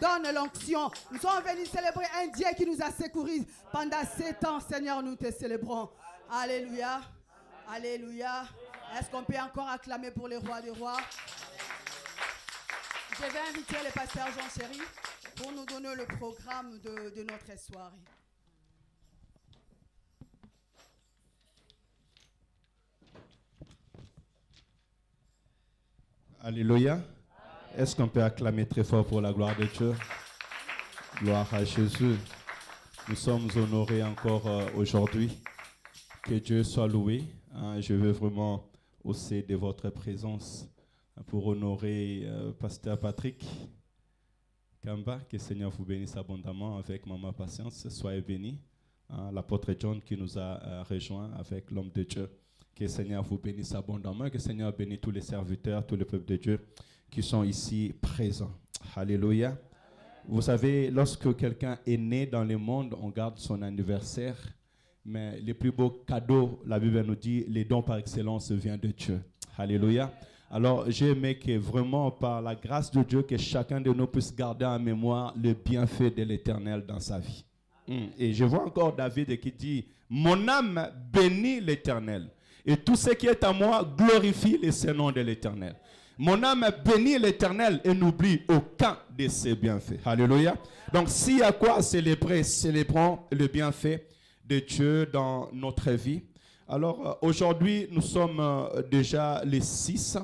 donne l'onction. Nous sommes venus célébrer un Dieu qui nous a secourus. Pendant 7 ans, Seigneur, nous te célébrons. Alléluia. Alléluia. Est-ce qu'on peut encore acclamer pour les rois des rois? Je vais inviter le pasteur Jean Chéri pour nous donner le programme de notre soirée. Alléluia. Est-ce qu'on peut acclamer très fort pour la gloire de Dieu? Gloire à Jésus. Nous sommes honorés encore aujourd'hui. Que Dieu soit loué. Je veux vraiment aussi de votre présence pour honorer Pasteur Patrick Kamba. Que le Seigneur vous bénisse abondamment avec Maman Patience. Soyez bénis. L'apôtre John qui nous a rejoint avec l'homme de Dieu. Que le Seigneur vous bénisse abondamment. Que le Seigneur bénisse tous les serviteurs, tout le peuple de Dieu qui sont ici présents. Alléluia. Vous savez, lorsque quelqu'un est né dans le monde, on garde son anniversaire. Mais les plus beaux cadeaux, la Bible nous dit, les dons par excellence viennent de Dieu. Alléluia. Alors, j'ai aimé que vraiment, par la grâce de Dieu, que chacun de nous puisse garder en mémoire le bienfait de l'Éternel dans sa vie. Et je vois encore David qui dit, mon âme bénit l'Éternel. Et tout ce qui est à moi glorifie le Saint-Nom de l'Éternel. Mon âme bénit l'Éternel et n'oublie aucun de ses bienfaits. Alléluia. Donc, s'il y a quoi à célébrer, célébrons le bienfait de Dieu dans notre vie. Alors, aujourd'hui, nous sommes déjà les 6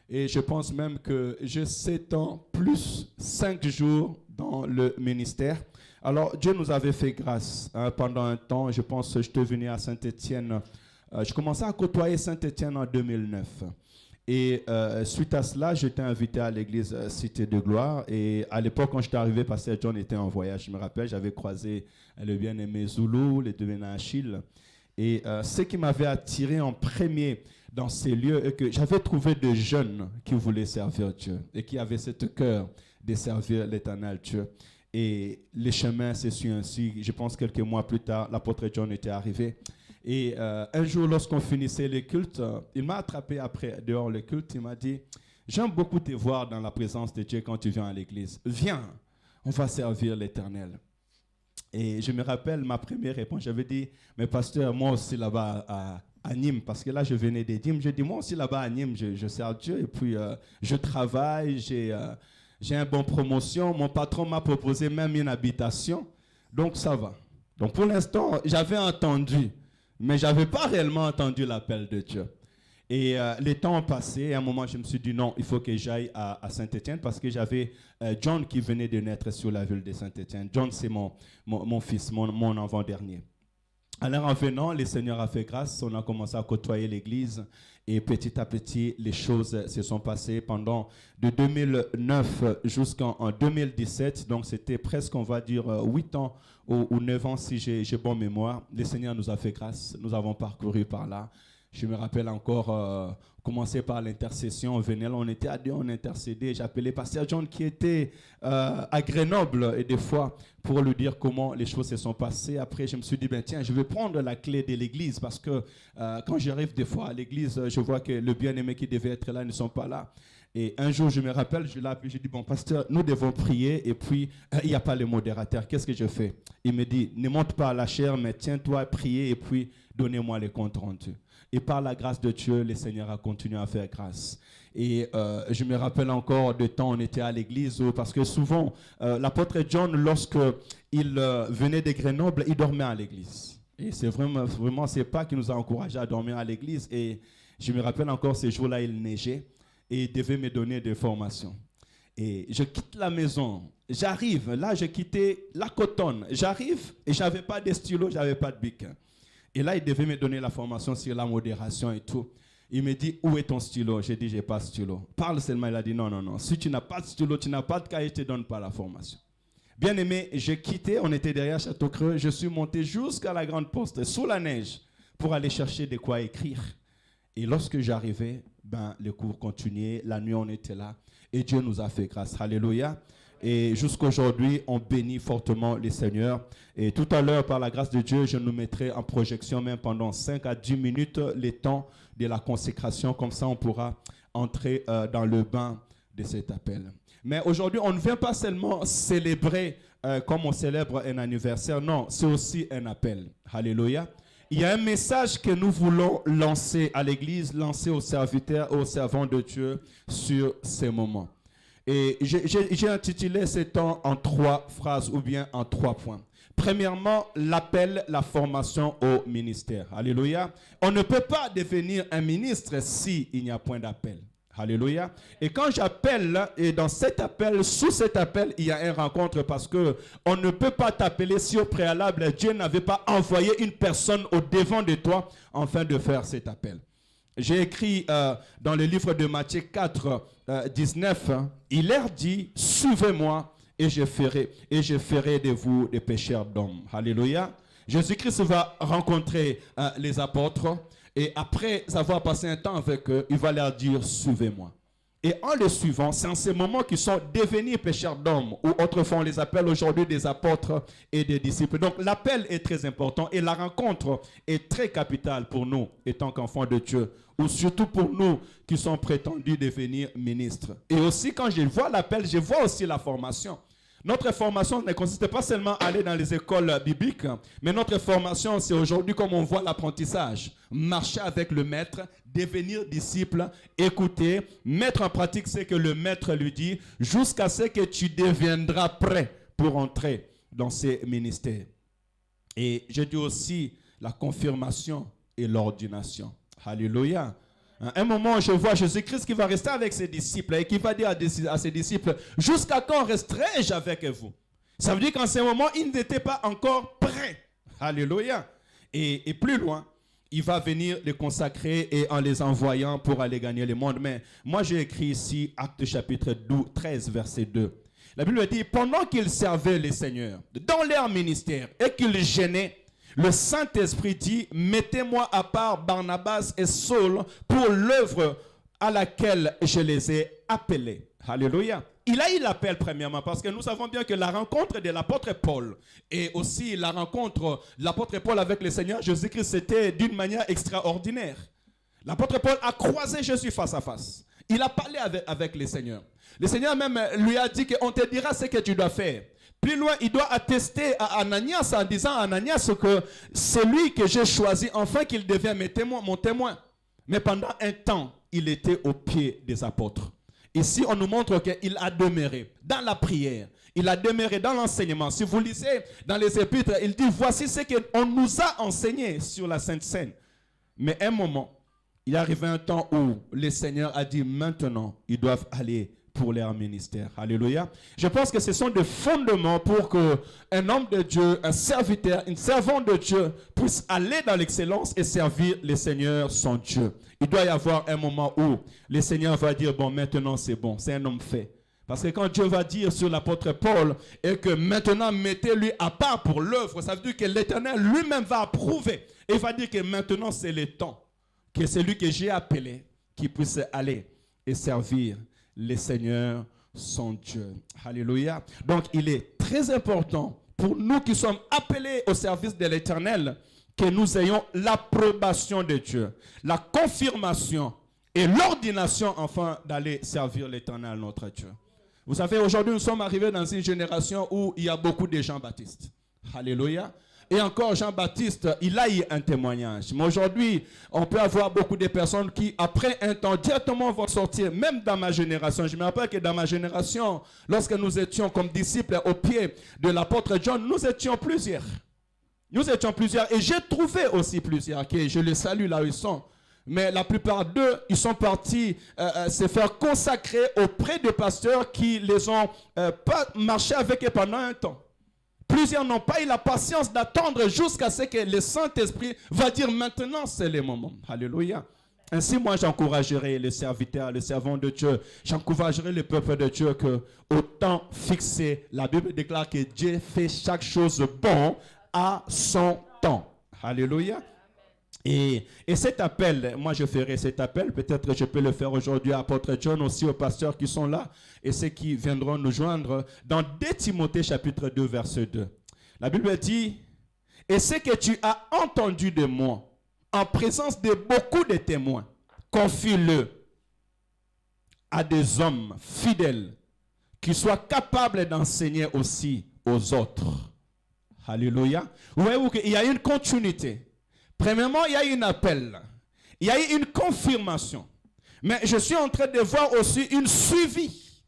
et je pense même que j'ai 7 ans plus 5 jours dans le ministère. Alors, Dieu nous avait fait grâce pendant un temps. Je pense que j'étais venu à Saint-Étienne. Je commençais à côtoyer Saint-Étienne en 2009. Et suite à cela, j'étais invité à l'église Cité de Gloire. Et à l'époque, quand j'étais arrivé, Pasteur John était en voyage. Je me rappelle, j'avais croisé le bien-aimé Zoulou, les deux Achille. Et ce qui m'avait attiré en premier dans ces lieux est que j'avais trouvé des jeunes qui voulaient servir Dieu et qui avaient ce cœur de servir l'Éternel Dieu. Et les chemins se suivent ainsi. Je pense quelques mois plus tard, l'apôtre John était arrivé. Et un jour, lorsqu'on finissait les cultes, il m'a attrapé après, dehors le culte. Il m'a dit, j'aime beaucoup te voir dans la présence de Dieu quand tu viens à l'église. Viens, on va servir l'Éternel. Et je me rappelle ma première réponse. J'avais dit, mais pasteur, moi aussi là-bas à Nîmes, parce que là, je venais des Nîmes. Je dis, moi aussi là-bas à Nîmes, je sers Dieu. Et puis, je travaille, j'ai une bonne promotion. Mon patron m'a proposé même une habitation. Donc, ça va. Donc, pour l'instant, j'avais entendu. Mais je n'avais pas réellement entendu l'appel de Dieu. Et les temps ont passé. Et à un moment, je me suis dit non, il faut que j'aille à Saint-Étienne parce que j'avais John qui venait de naître sur la ville de Saint-Étienne. John, c'est mon fils, mon avant-dernier. Alors en venant, le Seigneur a fait grâce. On a commencé à côtoyer l'église. Et petit à petit, les choses se sont passées pendant de 2009 jusqu'en 2017. Donc c'était presque, on va dire, 8 ans ou 9 ans si j'ai bonne mémoire. Le Seigneur nous a fait grâce. Nous avons parcouru par là. Je me rappelle encore, commencer par l'intercession. On venait là, on était à deux, on intercédait. J'appelais Pasteur John qui était à Grenoble et des fois pour lui dire comment les choses se sont passées. Après, je me suis dit, ben tiens, je vais prendre la clé de l'église parce que quand j'arrive des fois à l'église, je vois que le bien-aimé qui devait être là ne sont pas là. Et un jour, je me rappelle, je l'ai appelé, je dis, bon, pasteur, nous devons prier et puis il n'y a pas le modérateur. Qu'est-ce que je fais? Il me dit, ne monte pas à la chair, mais tiens-toi, prier et puis donnez-moi les comptes rendus. Et par la grâce de Dieu, le Seigneur a continué à faire grâce. Et je me rappelle encore de temps, on était à l'église, parce que souvent, l'apôtre John, lorsqu'il venait de Grenoble, il dormait à l'église. Et c'est vraiment c'est pas qui nous a encouragés à dormir à l'église. Et je me rappelle encore ces jours-là, il neigeait et il devait me donner des formations. Et je quitte la maison, j'arrive, là j'ai quitté la cotonne, j'arrive et je n'avais pas de stylo, je n'avais pas de bic. Et là, il devait me donner la formation sur la modération et tout. Il me dit, où est ton stylo? J'ai dit, j'ai pas de stylo. Parle seulement. Il a dit, non, non, non. Si tu n'as pas de stylo, tu n'as pas de cahier, je ne te donne pas la formation. Bien aimé, j'ai quitté, on était derrière Château-Creux, je suis monté jusqu'à la Grande Poste, sous la neige, pour aller chercher de quoi écrire. Et lorsque j'arrivais, ben, le cours continuait, la nuit on était là, et Dieu nous a fait grâce. Alléluia. Et jusqu'à aujourd'hui, on bénit fortement les seigneurs. Et tout à l'heure, par la grâce de Dieu, je nous mettrai en projection même pendant 5 à 10 minutes les temps de la consécration. Comme ça, on pourra entrer dans le bain de cet appel. Mais aujourd'hui, on ne vient pas seulement célébrer comme on célèbre un anniversaire. Non, c'est aussi un appel. Alléluia. Il y a un message que nous voulons lancer à l'Église, lancer aux serviteurs, aux servants de Dieu sur ces moments. Et j'ai intitulé ces temps en 3 phrases ou bien en 3 points. Premièrement, l'appel, la formation au ministère. Alléluia. On ne peut pas devenir un ministre s'il n'y a point d'appel. Alléluia. Et quand j'appelle, et dans cet appel, sous cet appel, il y a une rencontre parce que on ne peut pas t'appeler si au préalable, Dieu n'avait pas envoyé une personne au devant de toi afin de faire cet appel. J'ai écrit dans le livre de Matthieu 4, 19, il leur dit, suivez-moi et je ferai de vous des pécheurs d'hommes. Alléluia. Jésus-Christ va rencontrer les apôtres. Et après avoir passé un temps avec eux, il va leur dire, suivez-moi. Et en les suivant, c'est en ces moments qu'ils sont devenus pécheurs d'hommes, ou autrefois on les appelle aujourd'hui des apôtres et des disciples. Donc l'appel est très important et la rencontre est très capitale pour nous, étant qu'enfants de Dieu, ou surtout pour nous qui sommes prétendus devenir ministres. Et aussi quand je vois l'appel, je vois aussi la formation. Notre formation ne consiste pas seulement à aller dans les écoles bibliques, mais notre formation, c'est aujourd'hui comme on voit l'apprentissage. Marcher avec le maître, devenir disciple, écouter, mettre en pratique ce que le maître lui dit, jusqu'à ce que tu deviendras prêt pour entrer dans ces ministères. Et je dis aussi la confirmation et l'ordination. Alléluia. À un moment, je vois Jésus-Christ qui va rester avec ses disciples et qui va dire à ses disciples, jusqu'à quand resterai-je avec vous? Ça veut dire qu'en ce moment, ils n'étaient pas encore prêts. Alléluia. Et plus loin, il va venir les consacrer et en les envoyant pour aller gagner le monde. Mais moi, j'ai écrit ici, Actes chapitre 13, verset 2. La Bible dit, pendant qu'ils servaient les seigneurs dans leur ministère et qu'ils gênaient, le Saint-Esprit dit, mettez-moi à part Barnabas et Saul pour l'œuvre à laquelle je les ai appelés. Alléluia. Il a eu l'appel premièrement parce que nous savons bien que la rencontre de l'apôtre Paul et aussi la rencontre de l'apôtre Paul avec le Seigneur Jésus-Christ, c'était d'une manière extraordinaire. L'apôtre Paul a croisé Jésus face à face. Il a parlé avec le Seigneur. Le Seigneur même lui a dit qu'on te dira ce que tu dois faire. Plus loin, il doit attester à Ananias en disant à Ananias que c'est lui que j'ai choisi, enfin qu'il devient mon témoin. Mais pendant un temps, il était aux pieds des apôtres. Ici, on nous montre qu'il a demeuré dans la prière. Il a demeuré dans l'enseignement. Si vous lisez dans les épîtres, il dit, voici ce qu'on nous a enseigné sur la Sainte Seine. Mais à un moment, il est arrivé un temps où le Seigneur a dit, maintenant, ils doivent aller pour leur ministère. Alléluia. Je pense que ce sont des fondements pour qu'un homme de Dieu, un serviteur, une servante de Dieu puisse aller dans l'excellence et servir le Seigneur son Dieu. Il doit y avoir un moment où le Seigneur va dire, bon, maintenant c'est bon, c'est un homme fait. Parce que quand Dieu va dire sur l'apôtre Paul et que maintenant mettez-lui à part pour l'œuvre, ça veut dire que l'Éternel lui-même va approuver. Et il va dire que maintenant c'est le temps que celui que j'ai appelé qui puisse aller et servir le Seigneur, son Dieu. Alléluia. Donc, il est très important pour nous qui sommes appelés au service de l'Éternel que nous ayons l'approbation de Dieu, la confirmation et l'ordination enfin d'aller servir l'Éternel, notre Dieu. Vous savez, aujourd'hui, nous sommes arrivés dans une génération où il y a beaucoup de Jean-Baptiste. Alléluia. Et encore, Jean-Baptiste, il a eu un témoignage. Mais aujourd'hui, on peut avoir beaucoup de personnes qui, après un temps, directement vont sortir. Même dans ma génération. Je me rappelle que dans ma génération, lorsque nous étions comme disciples au pied de l'apôtre John, nous étions plusieurs. Nous étions plusieurs. Et j'ai trouvé aussi plusieurs, que je les salue là où ils sont. Mais la plupart d'eux, ils sont partis se faire consacrer auprès de pasteurs qui les ont pas marché avec eux pendant un temps. Plusieurs n'ont pas eu la patience d'attendre jusqu'à ce que le Saint-Esprit va dire maintenant c'est le moment. Alléluia. Ainsi, moi, j'encouragerai les serviteurs, les servants de Dieu. J'encouragerai le peuple de Dieu que au temps fixé, la Bible déclare que Dieu fait chaque chose bon à son temps. Alléluia. Et cet appel, moi je ferai cet appel, peut-être je peux le faire aujourd'hui à Apôtre John, aussi aux pasteurs qui sont là et ceux qui viendront nous joindre dans 2 Timothée chapitre 2 verset 2. La Bible dit, et ce que tu as entendu de moi en présence de beaucoup de témoins, confie-le à des hommes fidèles qui soit capable d'enseigner aussi aux autres. Alléluia. Vous voyez qu'il y a une continuité. Premièrement, il y a un appel. Il y a eu une confirmation. Mais je suis en train de voir aussi une suivi.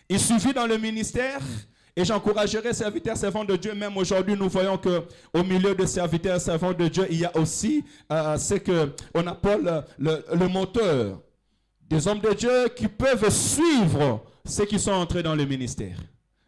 Il suivi dans le ministère. Et j'encouragerai serviteurs, servants de Dieu. Même aujourd'hui, nous voyons qu'au milieu de serviteurs, servants de Dieu, il y a aussi ce qu'on appelle le moteur. Des hommes de Dieu qui peuvent suivre ceux qui sont entrés dans le ministère.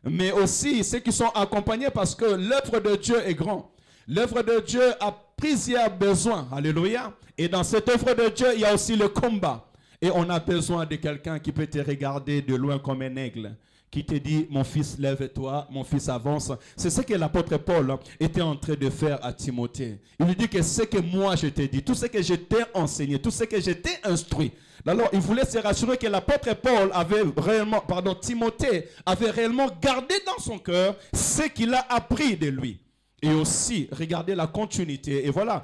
Mais aussi ceux qui sont accompagnés parce que l'œuvre de Dieu est grande. L'œuvre de Dieu a plusieurs besoins. Alléluia. Et dans cette œuvre de Dieu, il y a aussi le combat. Et on a besoin de quelqu'un qui peut te regarder de loin comme un aigle. Qui te dit, mon fils, lève-toi, mon fils, avance. C'est ce que l'apôtre Paul était en train de faire à Timothée. Il lui dit que ce que moi je t'ai dit, tout ce que je t'ai enseigné, tout ce que je t'ai instruit. Alors, il voulait se rassurer que l'apôtre Paul avait réellement, Timothée avait réellement gardé dans son cœur ce qu'il a appris de lui. Et aussi, regardez la continuité. Et voilà.